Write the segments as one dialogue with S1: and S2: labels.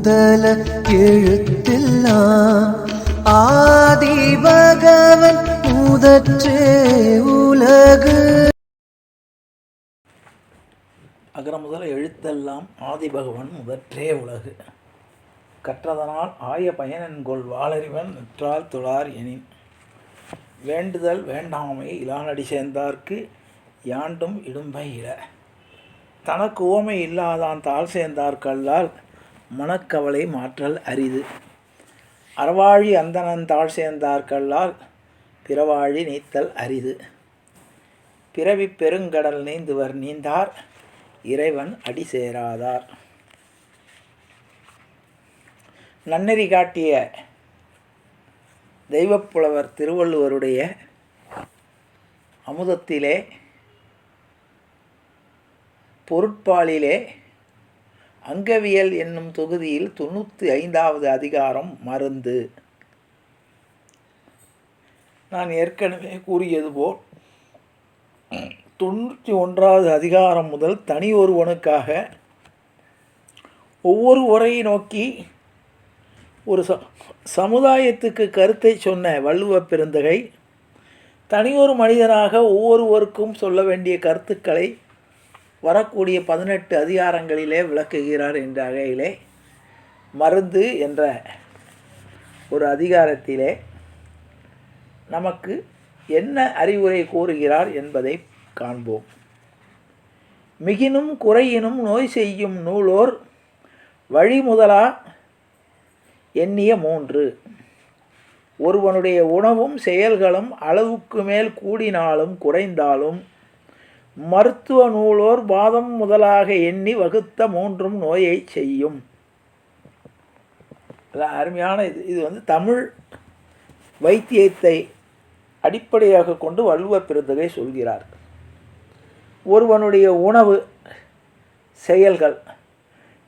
S1: முதல எழுத்தெல்லாம் ஆதி பகவன் முதற்றே உலகு.
S2: அகர முதல எழுத்தெல்லாம் ஆதி பகவன் முதற்றே உலகு. கற்றதனால் ஆய பயனென்கொள் வாளறிவன் நிற்றால் தொழார் எனின். வேண்டுதல் வேண்டாமை இலானடி சேர்ந்தார்க்கு யாண்டும் இடும்பை இல. தனக்கு உவமை இல்லாதான் தாழ் சேர்ந்தார்கல்லால் மனக்கவலை மாற்றல் அரிது. அறவாழி அந்தணன் தாழ் சேர்ந்தார்கல்லால் பிறவாழி நீத்தல் அரிது. பிறவி பெருங்கடல் நீந்துவர் நீந்தார் இறைவன் அடி சேராதார். நன்னெறி காட்டிய தெய்வப்புலவர் திருவள்ளுவருடைய அமுதத்திலே பொருட்பாலிலே அங்கவியல் என்னும் தொகுதியில் 95வது அதிகாரம் மருந்து. நான் ஏற்கனவே கூறியது போல் 91வது அதிகாரம் முதல் தனி ஒருவனுக்காக ஒவ்வொரு உரையை நோக்கி ஒரு சமுதாயத்துக்கு கருத்தை சொன்ன வள்ளுவ பெருந்தகை தனியொரு மனிதனாக ஒவ்வொருவருக்கும் சொல்ல வேண்டிய கருத்துக்களை வரக்கூடிய 18 அதிகாரங்களிலே விளக்குகிறார் என்ற வகையிலே மருந்து என்ற ஒரு அதிகாரத்திலே நமக்கு என்ன அறிவுரை கூறுகிறார் என்பதை காண்போம். மிகினும் குறையினும் நோய் செய்யும் நூலோர் வழிமுதலா எண்ணிய 3. ஒருவனுடைய உணவும் செயல்களும் அளவுக்கு மேல் கூடினாலும் குறைந்தாலும் மருத்துவ நூலோர் வாதம் முதலாக எண்ணி வகுத்த 3 நோயை செய்யும். அருமையான இது தமிழ் வைத்தியத்தை அடிப்படையாக கொண்டு வள்ளுவ பெருந்தகை சொல்கிறார். ஒருவனுடைய உணவு செயல்கள்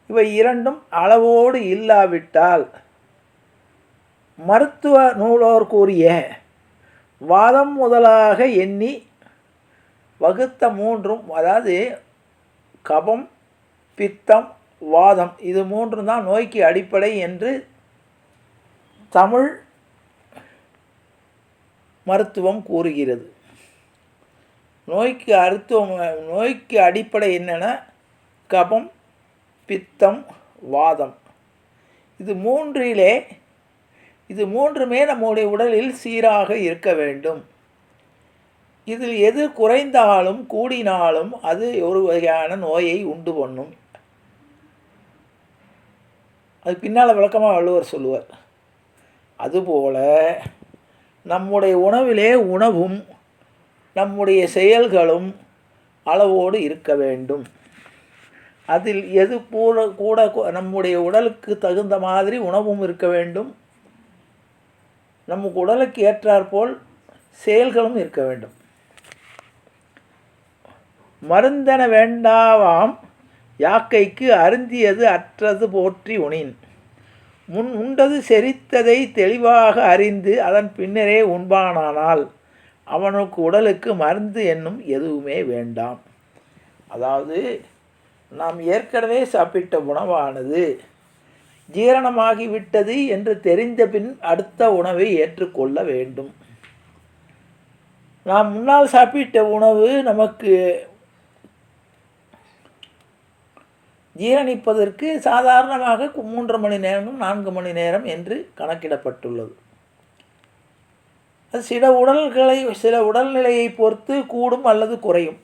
S2: இவை இரண்டும் அளவோடு இல்லாவிட்டால் மருத்துவ நூலோர் கூறிய வாதம் முதலாக எண்ணி வகுத்த 3, அதாவது கபம் பித்தம் வாதம், இது 3 தான் நோய்க்கு அடிப்படை என்று தமிழ் மருத்துவம் கூறுகிறது. நோய்க்கு அடிப்படை என்னென்னா கபம் பித்தம் வாதம். இது மூன்றுமே நம்முடைய உடலில் சீராக இருக்க வேண்டும். இதில் எது குறைந்தாலும் கூடினாலும் அது ஒரு வகையான நோயை உண்டு பண்ணும். அது பின்னால் விளக்கமாக வள்ளுவர் சொல்லுவார். அதுபோல் நம்முடைய உணவிலே உணவும் நம்முடைய செயல்களும் அளவோடு இருக்க வேண்டும். அதில் எது கூட நம்முடைய உடலுக்கு தகுந்த மாதிரி உணவும் இருக்க வேண்டும், நமக்கு உடலுக்கு ஏற்றாற்போல் செயல்களும் இருக்க வேண்டும். மருந்தென வேண்டாவாம் யாக்கைக்கு அருந்தியது அற்றது போற்றி உணின். முன் உண்டது செரித்ததை தெளிவாக அறிந்து அதன் பின்னரே உண்பானானால் அவனுக்கு உடலுக்கு மருந்து என்னும் எதுவுமே வேண்டாம். அதாவது நாம் ஏற்கனவே சாப்பிட்ட உணவானது ஜீரணமாகிவிட்டது என்று தெரிந்த பின் அடுத்த உணவை ஏற்றுக்கொள்ள வேண்டும். நாம் முன்னால் சாப்பிட்ட உணவு நமக்கு ஜீரணிப்பதற்கு சாதாரணமாக 3 மணி நேரம் 4 மணி நேரம் என்று கணக்கிடப்பட்டுள்ளது. அது சில உடல்நிலையை பொறுத்து கூடும் அல்லது குறையும்.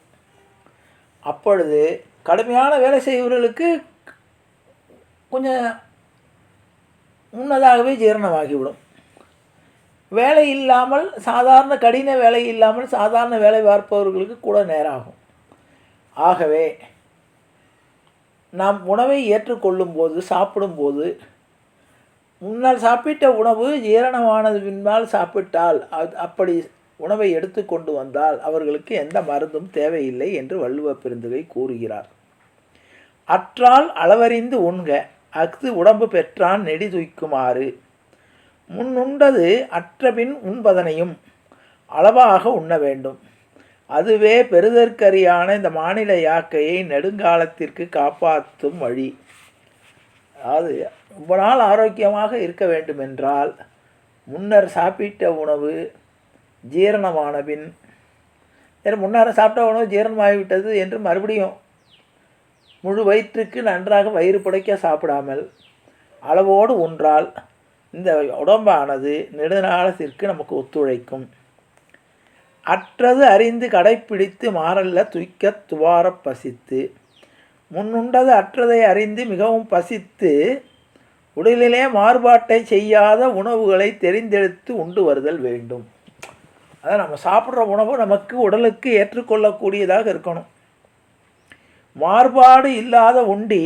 S2: அப்பொழுது கடுமையான வேலை செய்பவர்களுக்கு கொஞ்சம் முன்னதாகவே ஜீரணமாகிவிடும். வேலை இல்லாமல் கடின வேலை இல்லாமல் சாதாரண வேலை பார்ப்பவர்களுக்கு கூட நேரம் ஆகும். ஆகவே நாம் உணவை ஏற்றுக்கொள்ளும் போது சாப்பிடும்போது முன்னால் சாப்பிட்ட உணவு ஜீரணமானது பின்பால் சாப்பிட்டால் அப்படி உணவை எடுத்துக்கொண்டு வந்தால் அவர்களுக்கு எந்த மருந்தும் தேவையில்லை என்று வள்ளுவ பெருந்தகை கூறுகிறார். அற்றால் அளவறிந்து உண்க அஃது உடம்பு பெற்றான் நெடி துய்க்குமாறு. முன்னுண்டது அற்றபின் உண்பதனையும் அளவாக உண்ண வேண்டும். அதுவே பெறுதற்கரியான இந்த மாநில யாக்கையை நெடுங்காலத்திற்கு காப்பாற்றும் வழி. அதாவது ரொம்ப நாள் ஆரோக்கியமாக இருக்க வேண்டுமென்றால் முன்னர் சாப்பிட்ட உணவு ஜீரணமான பின், முன்னர் சாப்பிட்ட உணவு ஜீரணமாகிவிட்டது என்று மறுபடியும் முழு வயிற்றுக்கு நன்றாக வயிறு புடைக்க சாப்பிடாமல் அளவோடு உன்றால் இந்த உடம்பானது நெடுநாளத்திற்கு நமக்கு ஒத்துழைக்கும். அற்றது அறிந்து கடைப்பிடித்து மாறல்ல துய்க்க துவார பசித்து, முன்னுண்டது அற்றதை அறிந்து மிகவும் பசித்து உடலிலே மாறுபாட்டை செய்யாத உணவுகளை தெரிந்தெடுத்து உண்டு வருதல் வேண்டும். அதான் நம்ம சாப்பிட்ற உணவு நமக்கு உடலுக்கு ஏற்றுக்கொள்ளக்கூடியதாக இருக்கணும். மாறுபாடு இல்லாத உண்டி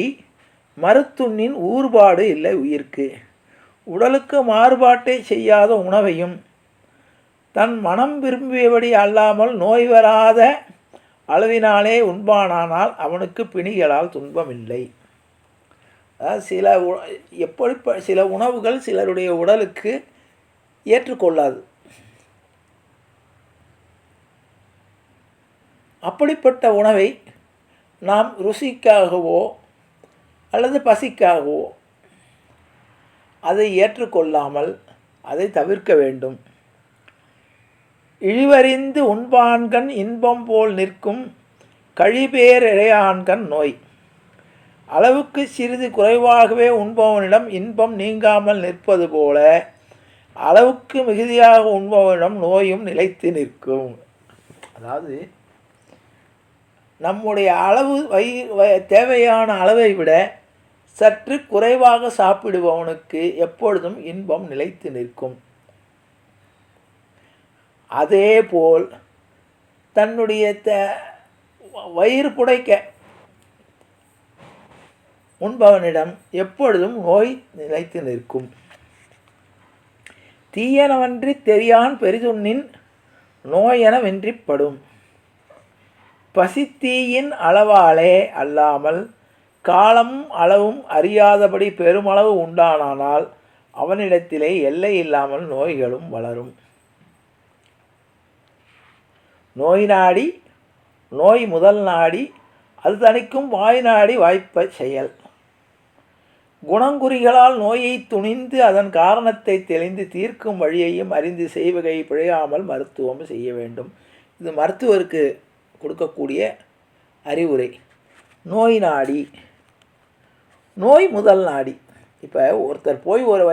S2: மருத்துண்ணின் ஊறுபாடு இல்லை உயிர்க்கு. உடலுக்கு மாறுபாட்டை செய்யாத உணவையும் தன் மனம் விரும்பியபடி அல்லாமல் நோய் வராத அளவினாலே உண்பானானால் அவனுக்கு பிணிகளால் துன்பமில்லை. அதாவது சில உணவுகள் சிலருடைய உடலுக்கு ஏற்றுக்கொள்ளாது. அப்படிப்பட்ட உணவை நாம் ருசிக்காகவோ அல்லது பசிக்காகவோ அதை ஏற்றுக்கொள்ளாமல் அதை தவிர்க்க வேண்டும். இழிவறிந்து உண்பான்கண் இன்பம் போல் நிற்கும் கழிபேரிழையான்கண் நோய். அளவுக்கு சிறிது குறைவாகவே உண்பவனிடம் இன்பம் நீங்காமல் நிற்பது போல அளவுக்கு மிகுதியாக உண்பவனிடம் நோயும் நிலைத்து நிற்கும். அதாவது நம்முடைய அளவு தேவையான அளவை விட சற்று குறைவாக சாப்பிடுபவனுக்கு எப்பொழுதும் இன்பம் நிலைத்து நிற்கும். அதேபோல் தன்னுடைய வயிறு புடைக்க உண்பவனிடம் எப்பொழுதும் நோய் நிலைத்து நிற்கும். தீயனவன்றி தெரியான் பெரிதுண்ணின் நோயெனவென்றிப்படும். பசித்தீயின் அளவாலே அல்லாமல் காலமும் அளவும் அறியாதபடி பெருமளவு உண்டானால் அவனிடத்திலே எல்லை இல்லாமல் நோய்களும் வளரும். நோய் நாடி நோய் முதல் நாடி அது தணிக்கும் வாய் நாடி வாய்ப்ப செயல். குணங்குறிகளால் நோயை துணிந்து அதன் காரணத்தை தெளிந்து தீர்க்கும் வழியையும் அறிந்து செய்வகை பிழையாமல் மருத்துவம் செய்ய வேண்டும். இது மருத்துவருக்கு கொடுக்கக்கூடிய அறிவுரை. நோய் நாடி நோய் முதல் நாடி. இப்போ ஒருத்தர் போய் ஒரு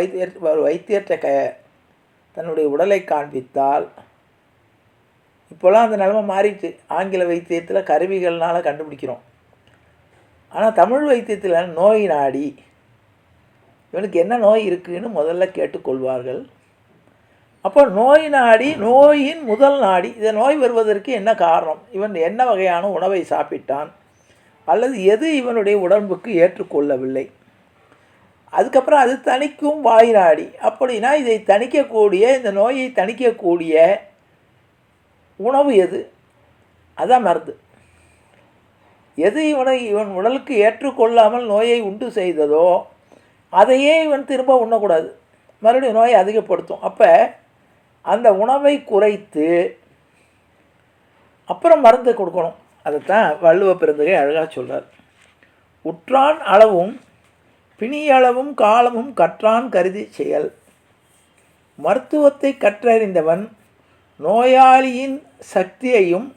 S2: வைத்தியர்கிட்ட தன்னுடைய உடலை காண்பித்தால், இப்போலாம் அந்த நிலைமை மாறிட்டு ஆங்கில வைத்தியத்தில் கருவிகள்னால் கண்டுபிடிக்கிறோம். ஆனால் தமிழ் வைத்தியத்தில் நோய் நாடி இவனுக்கு என்ன நோய் இருக்குதுன்னு முதல்ல கேட்டுக்கொள்வார்கள். அப்போ நோய் நாடி நோயின் முதல் நாடி. இதை நோய் வருவதற்கு என்ன காரணம், இவன் என்ன வகையான உணவை சாப்பிட்டான், அல்லது எது இவனுடைய உடம்புக்கு ஏற்றுக்கொள்ளவில்லை. அதுக்கப்புறம் அது தணிக்கும் வாய் நாடி. அப்படின்னா இதை தணிக்கக்கூடிய, இந்த நோயை தணிக்கக்கூடிய உணவு எது, அதான் மருந்து. எது இவன் உடலுக்கு ஏற்றுக்கொள்ளாமல் நோயை உண்டு செய்ததோ அதையே இவன் திரும்ப உண்ணக்கூடாது, மறுபடியும் நோயை அதிகப்படுத்தும். அப்போ அந்த உணவை குறைத்து அப்புறம் மருந்து கொடுக்கணும். அதைத்தான் வள்ளுவ பெருந்தகை அழகாக சொல்கிறார். உற்றான் அளவும் பிணியளவும் காலமும் கற்றான் கருதி செயல். மருத்துவத்தை கற்றறிந்தவன் நோயாளியின் சக்தியையும்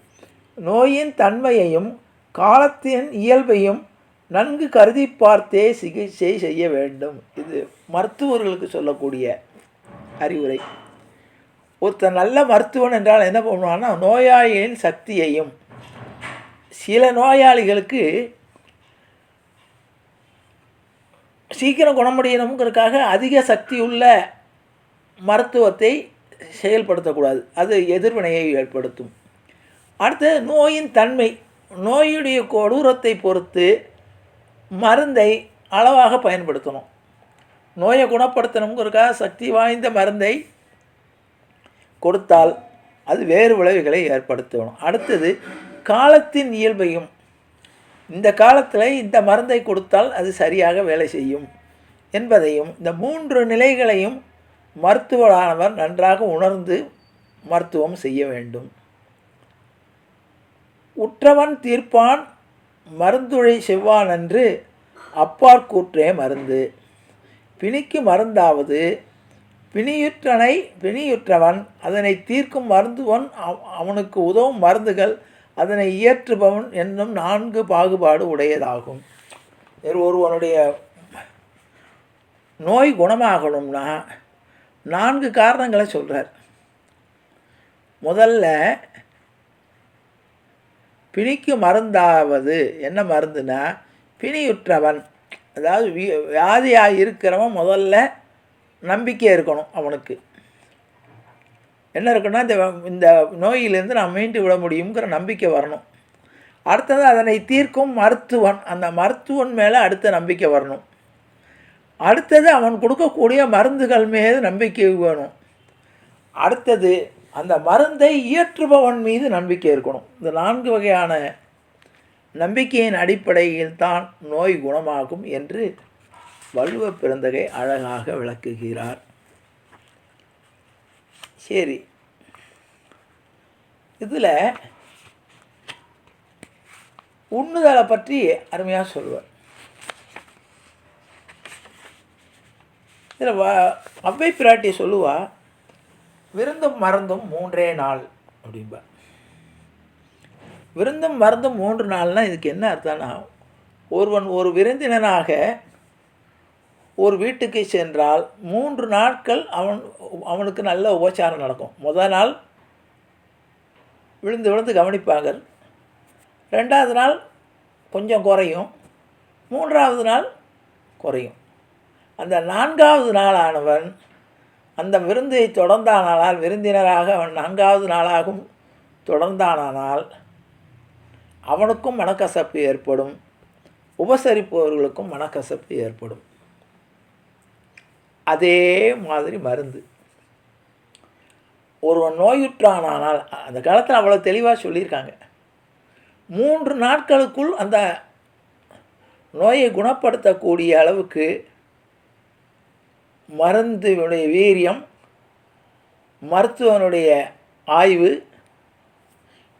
S2: நோயின் தன்மையையும் காலத்தின் இயல்பையும் நன்கு கருதி பார்த்தே சிகிச்சை செய்ய வேண்டும். இது மருத்துவர்களுக்கு சொல்லக்கூடிய அறிவுரை. ஒருத்தர் நல்ல மருத்துவன் என்றால் என்ன பண்ணுவான்னா, நோயாளியின் சக்தியையும், சில நோயாளிகளுக்கு சீக்கிரம் குணமடையணுங்கிறதுக்காக அதிக சக்தியுள்ள மருத்துவத்தை செயல்படுத்தக்கூடாது, அது எதிர்வினையை ஏற்படுத்தும். அடுத்து நோயின் தன்மை, நோயுடைய கொடூரத்தை பொறுத்து மருந்தை அளவாக பயன்படுத்தணும். நோயை குணப்படுத்தணுங்கிறதுக்காக சக்தி வாய்ந்த மருந்தை கொடுத்தால் அது வேறு விளைவுகளை ஏற்படுத்தணும். அடுத்தது காலத்தின் இயல்பையும், இந்த காலத்தில் இந்த மருந்தை கொடுத்தால் அது சரியாக வேலை செய்யும் என்பதையும், இந்த 3 நிலைகளையும் மருத்துவரானவர் நன்றாக உணர்ந்து மருத்துவம் செய்ய வேண்டும். உற்றவன் தீர்ப்பான் மருந்துழை செவ்வான் என்று அப்பாற்கூற்றே மருந்து. பிணிக்கு மருந்தாவது பிணியுற்றவன் அதனை தீர்க்கும் மருந்துவன் அவனுக்கு உதவும் மருந்துகள் அதனை இயற்றுபவன் என்னும் 4 பாகுபாடு உடையதாகும். ஒருவனுடைய நோய் குணமாகணும்னா 4 காரணங்களை சொல்கிறார். முதல்ல பிணிக்கு மருந்தாவது என்ன மருந்துனா, பிணியுற்றவன் அதாவது வியாதியாக இருக்கிறவன் முதல்ல நம்பிக்கை இருக்கணும். அவனுக்கு என்ன இருக்குன்னா, இந்த நோயிலேருந்து நான் மீண்டு விட முடியுங்கிற நம்பிக்கை வரணும். அடுத்தது அதனை தீர்க்கும் மருத்துவன், அந்த மருத்துவன் மேலே அடுத்த நம்பிக்கை வரணும். அடுத்தது அவன் கொடுக்கக்கூடிய மருந்துகள் மீது நம்பிக்கை வேணும். அடுத்தது அந்த மருந்தை இயற்றுபவன் மீது நம்பிக்கை இருக்கணும். இந்த 4 வகையான நம்பிக்கையின் அடிப்படையில் தான் நோய் குணமாகும் என்று வள்ளுவ பெருந்தகை அழகாக விளக்குகிறார். சரி, இதில் உண்ணுதலை பற்றி அருமையாக சொல்லுவார். இதில் அவ்வை பிராட்டி சொல்லுவா, விருந்தும் மருந்தும் 3 நாள் அப்படின்பா. விருந்தும் மருந்தும் 3 நாள்னால் இதுக்கு என்ன அர்த்தம்னா, ஒருவன் ஒரு விருந்தினனாக ஒரு வீட்டுக்கு சென்றால் 3 நாட்கள் அவனுக்கு நல்ல உபச்சாரம் நடக்கும். முதல் நாள் விழுந்து விழுந்து கவனிப்பாங்க, 2வது நாள் கொஞ்சம் குறையும், 3வது நாள் குறையும். அந்த 4வது நாளானவன் அந்த விருந்தை தொடர்ந்தானால், விருந்தினராக அவன் 4வது நாளாகவும் தொடர்ந்தானால் அவனுக்கும் மனக்கசப்பு ஏற்படும், உபசரிப்பவர்களுக்கும் மனக்கசப்பு ஏற்படும். அதே மாதிரி மருந்து, ஒருவன் நோயுற்றானால் அந்த காலத்தில் அவ்வளோ தெளிவாக சொல்லியிருக்காங்க, 3 நாட்களுக்குள் அந்த நோயை குணப்படுத்தக்கூடிய அளவுக்கு மருந்துடைய வீரியம், மருத்துவனுடைய ஆய்வு,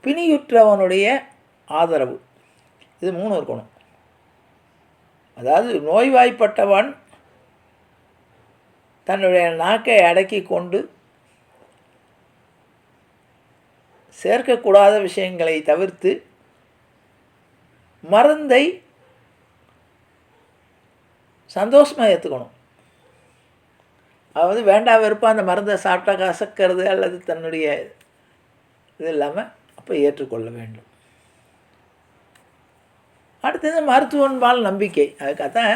S2: பிணியுற்றவனுடைய ஆதரவு, இது 3 இருக்கணும். அதாவது நோய்வாய்ப்பட்டவன் தன்னுடைய நாக்கை அடக்கி கொண்டு சேர்க்கக்கூடாத விஷயங்களை தவிர்த்து மருந்தை சந்தோஷமாக ஏற்றுக்கணும். அதாவது வேண்டாம் வெறுப்பாக அந்த மருந்தை சாப்பிட்டா கசக்கிறது அல்லது தன்னுடைய இது இல்லாமல் அப்போ ஏற்றுக்கொள்ள வேண்டும். அடுத்தது மருத்துவன்பால் நம்பிக்கை. அதுக்காகத்தான்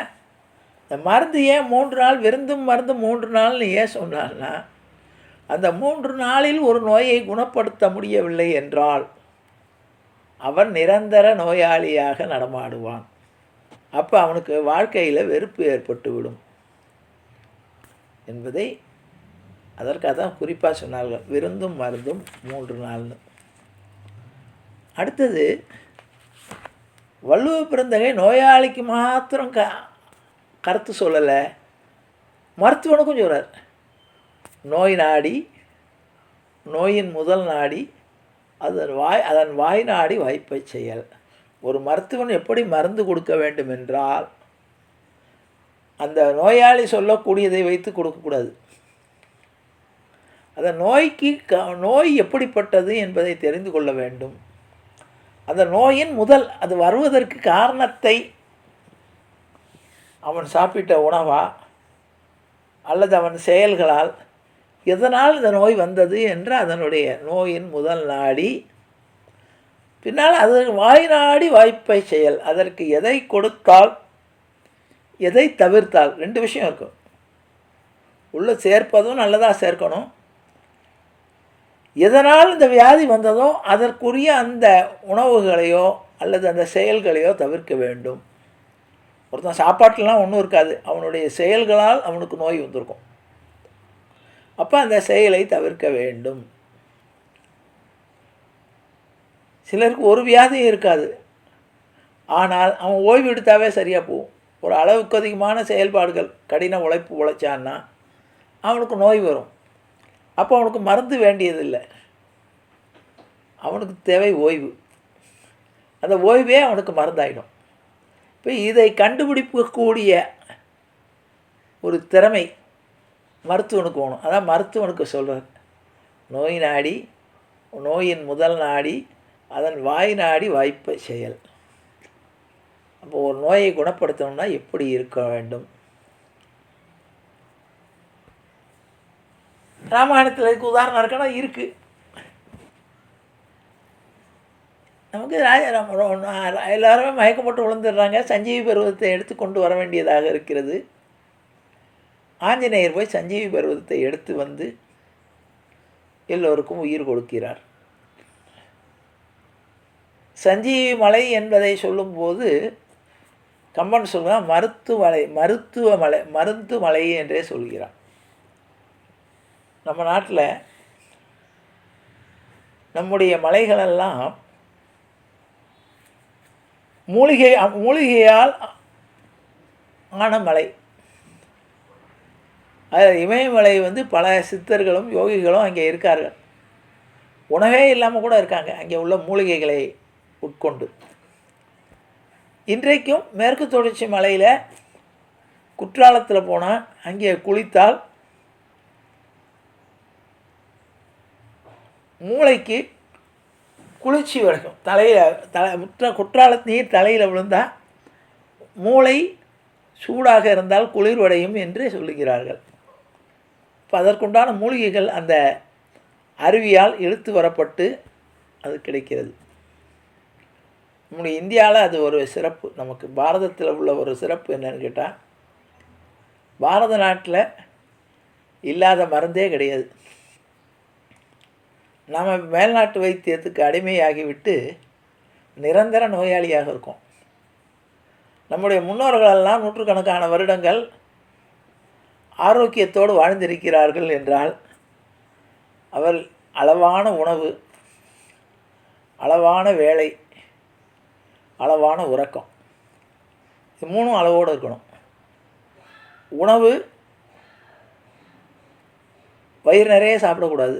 S2: இந்த மருந்து ஏன் 3 நாள், விருந்தும் மருந்து 3 நாள்னு ஏன் சொன்னான்னா, அந்த 3 நாளில் ஒரு நோயை குணப்படுத்த முடியவில்லை என்றால் அவன் நிரந்தர நோயாளியாக நடமாடுவான். அப்போ அவனுக்கு வாழ்க்கையில் வெறுப்பு ஏற்பட்டுவிடும் என்பதை அதற்காக தான் குறிப்பாக சொன்னார்கள், விருந்தும் மருந்தும் 3 நாள்னு. அடுத்தது வள்ளுவ பெருந்தகை நோயாளிக்கு மாத்திரம் கருத்து சொல்லலை, மருத்துவனுக்கும் சொல்கிறார். நோய் நாடி, நோயின் முதல் நாடி, அதன் வாய் நாடி வாய்ப்பை செயல். ஒரு மருத்துவன் எப்படி மருந்து கொடுக்க வேண்டும் என்றால், அந்த நோயாளி சொல்லக்கூடியதை வைத்து கொடுக்கக்கூடாது. அந்த நோய் எப்படிப்பட்டது என்பதை தெரிந்து கொள்ள வேண்டும். அந்த நோயின் அது வருவதற்கு காரணத்தை அவன் சாப்பிட்ட உணவா அல்லது அவன் செயல்களால் எதனால் இந்த நோய் வந்தது என்று அதனுடைய நோயின் முதல் நாடி, பின்னால் அது வாய் நாடி வாய்ப்பை செயல். அதற்கு எதை கொடுத்தால் எதை தவிர்த்தால் 2 விஷயம் இருக்கும். உள்ளே சேர்ப்பதும் நல்லதாக சேர்க்கணும், எதனால் இந்த வியாதி வந்ததோ அதற்குரிய அந்த உணவுகளையோ அல்லது அந்த செயல்களையோ தவிர்க்க வேண்டும். ஒருத்தன் சாப்பாட்டிலாம் ஒன்றும் இருக்காது, அவனுடைய செயல்களால் அவனுக்கு நோய் வந்திருக்கும். அப்போ அந்த செயலை தவிர்க்க வேண்டும். சிலருக்கு ஒரு வியாதியும் இருக்காது, ஆனால் அவன் ஓய்வு எடுத்தாவே சரியாக போகும். ஒரு அளவுக்கு அதிகமான செயல்பாடுகள், கடின உழைப்பு உழைச்சான்னா அவனுக்கு நோய் வரும். அப்போ அவனுக்கு மருந்து வேண்டியதில்லை, அவனுக்கு தேவை ஓய்வு. அந்த ஓய்வே அவனுக்கு மருந்தாயிடும். இப்போ இதை கண்டுபிடிக்கக்கூடிய ஒரு திறமை மருத்துவனுக்கு வேணும். அதான் மருத்துவனுக்கு சொல்கிறது, நோய் நாடி நோயின் முதல் நாடி அதன் வாய் நாடி வாய்ப்பை செயல். அப்போ ஒரு நோயை குணப்படுத்தணும்னா எப்படி இருக்க வேண்டும்? ராமாயணத்தில் இதுக்கு உதாரணம் இருக்கனா இருக்குது. நமக்கு எல்லாருமே மயக்கம் போட்டு விழுந்துடுறாங்க. சஞ்சீவி பர்வதத்தை எடுத்து கொண்டு வர வேண்டியதாக இருக்கிறது. ஆஞ்சநேயர் போய் சஞ்சீவி பர்வதத்தை எடுத்து வந்து எல்லோருக்கும் உயிர் கொடுக்கிறார். சஞ்சீவி மலை என்பதை சொல்லும்போது கம்பன் சொல்கிறான் மருந்து மலை என்றே சொல்கிறான். நம்ம நாட்டில் நம்முடைய மலைகளெல்லாம் மூலிகையால் ஆன மலை. இமயமலை பல சித்தர்களும் யோகிகளும் அங்கே இருக்கார்கள். உணவே இல்லாமல் கூட இருக்காங்க அங்கே உள்ள மூலிகைகளை உட்கொண்டு. இன்றைக்கும் மேற்கு தொடர்ச்சி மலையில் குற்றாலத்தில் போனால் அங்கே குளித்தால் மூளைக்கு குளிர்ச்சி வரைக்கும் குற்றால நீர் தலையில் விழுந்தால் மூளை சூடாக இருந்தால் குளிர்வடையும் என்று சொல்லுகிறார்கள். இப்போ அதற்குண்டான மூலிகைகள் அந்த அருவியால் இழுத்து வரப்பட்டு அது கிடைக்கிறது. நம்முடைய இந்தியாவில் அது ஒரு சிறப்பு. நமக்கு பாரதத்தில் உள்ள ஒரு சிறப்பு என்னன்னு கேட்டால், பாரத நாட்டில் இல்லாத மருந்தே கிடையாது. நம்ம மேல்நாட்டு வைத்தியத்துக்கு அடிமையாகிவிட்டு நிரந்தர நோயாளியாக இருக்கோம். நம்முடைய முன்னோர்களெல்லாம் நூற்றுக்கணக்கான வருடங்கள் ஆரோக்கியத்தோடு வாழ்ந்திருக்கிறார்கள் என்றால் அவர் அளவான உணவு, அளவான வேலை, அளவான உறக்கம், இது மூணும் அளவோடு இருக்கணும். உணவு வயிறு நிறைய சாப்பிடக்கூடாது,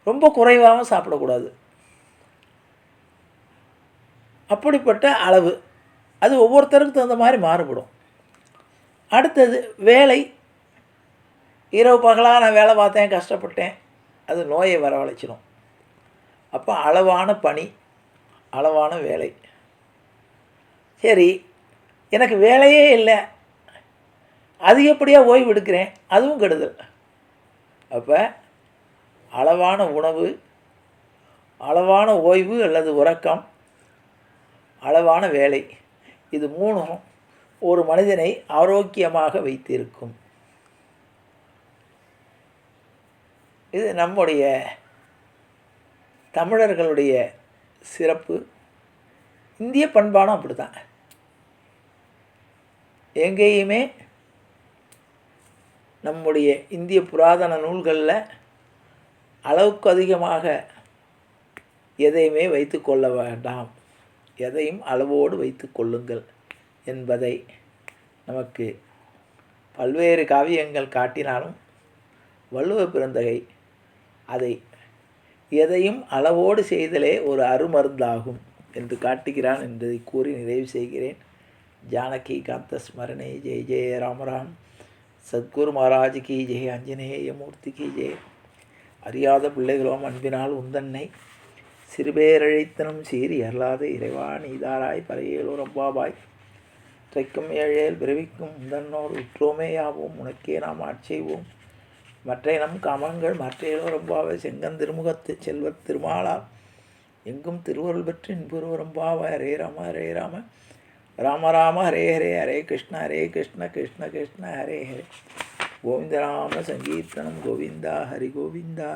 S2: ரொம்ப குறைவாகவும் சாப்பிடக்கூடாது. அப்படிப்பட்ட அளவு அது ஒவ்வொருத்தருக்கும் தகுந்த மாதிரி மாறுபடும். அடுத்தது வேலை. இரவு பகலாக நான் வேலை பார்த்தேன், கஷ்டப்பட்டேன், அது நோயை வரவழைச்சிடும். அப்போ அளவான பணி, அளவான வேலை. சரி, எனக்கு வேலையே இல்லை, அதிகப்படியாக ஓய்வு எடுக்கிறேன், அதுவும் கெடுதல். அப்போ அளவான உணவு, அளவான ஓய்வு அல்லது உறக்கம், அளவான வேலை, இது மூணும் ஒரு மனிதனை ஆரோக்கியமாக வைத்திருக்கும். இது நம்முடைய தமிழர்களுடைய சிறப்பு. இந்திய பண்பாடும் அப்படி தான். எங்கேயுமே நம்முடைய இந்திய புராதன நூல்களில் அளவுக்கு அதிகமாக எதையுமே வைத்து கொள்ள வேண்டாம், எதையும் அளவோடு வைத்து கொள்ளுங்கள் என்பதை நமக்கு பல்வேறு காவியங்கள் காட்டினாலும் வள்ளுவ பெருந்தகை அதை எதையும் அளவோடு செய்தலே ஒரு அருமருந்தாகும் என்று காட்டுகிறான் என்பதை கூறி நிறைவு செய்கிறேன். ஜானகி காந்த ஸ்மரணே. ஜெய ஜெய ராமராம். சத்குரு மகாராஜ் கி ஜெய. ஆஞ்சநேய மூர்த்தி கி ஜெய. அறியாத பிள்ளைகளோம் அன்பினால் உந்தன்னை சிறுபேரழைத்தனும் சீறி அல்லாத இறைவா நீதாராய் பறையேலோர் அம்பாபாய் தைக்கும் ஏழேல் பிறவிக்கும் உந்தன்னோடு உற்றோமே யாவோம் உனக்கே நாம் ஆட்செய்வோம். மற்ற நம் காமங்கள் மற்றையோர் அம்பாவை செங்கன் திருமுகத்து செல்வத் திருமாலால் எங்கும் திருவருள் பெற்று இன்புருவரம்பாவாய். ஹரே ராம ஹரே ராம ராம ராம ஹரே ஹரே ஹரே கிருஷ்ண கிருஷ்ண கிருஷ்ண ஹரே ஹரே. கோவிந்த நாம சங்கீர்த்தனம் கோவிந்தா ஹரி கோவிந்தா.